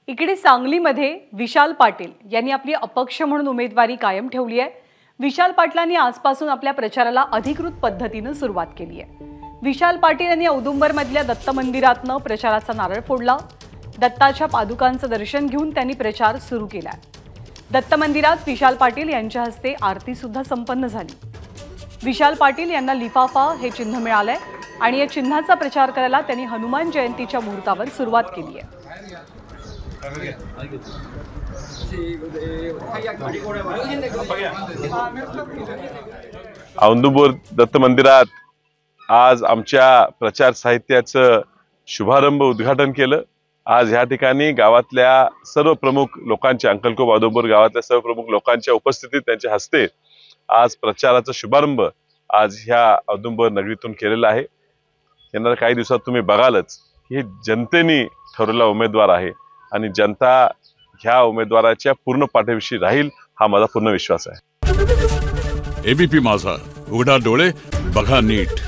इकडे सांगलीमध्ये विशाल पाटील यांनी आपली अपक्ष म्हणून उमेदवारी कायम ठेवली आहे। विशाल पाटलांनी आजपासून आपल्या प्रचाराला अधिकृत पद्धतीने सुरुवात केली आहे। विशाल पाटील यांनी औदुंबरमधल्या दत्त मंदिरातनं प्रचाराचा नारळ फोडला। दत्ताच्या पादुकांचं दर्शन घेऊन त्यांनी प्रचार सुरू केला। दत्त मंदिरात विशाल पाटील यांच्या हस्ते आरती सुद्धा संपन्न झाली। विशाल पाटील यांना लिफाफा हे चिन्ह मिळालंय आणि या चिन्हाचा प्रचार करायला त्यांनी हनुमान जयंतीच्या मुहूर्तावर सुरुवात केली आहे। औदुंबर दत्त मंदिरात आज आमच्या प्रचार साहित्याचं शुभारंभ उद्घाटन केलं। आज या ठिकाणी गावातल्या सर्व प्रमुख लोकांच्या अंकलकोप औदुंबर गावातल्या सर्व प्रमुख लोकांच्या उपस्थितीत त्यांच्या हस्ते आज प्रचाराचा शुभारंभ आज ह्या औदुंबर नगरीतून केलेला आहे। येणाऱ्या काही दिवसात तुम्ही बघालच की जनतेने ठरवलेला उमेदवार आहे आणि जनता ह्या उमेदवाराच्या पूर्ण पाठीशी राहील हा माझा पूर्ण विश्वास आहे। एबीपी माझा, उघडा डोळे बघा नीट।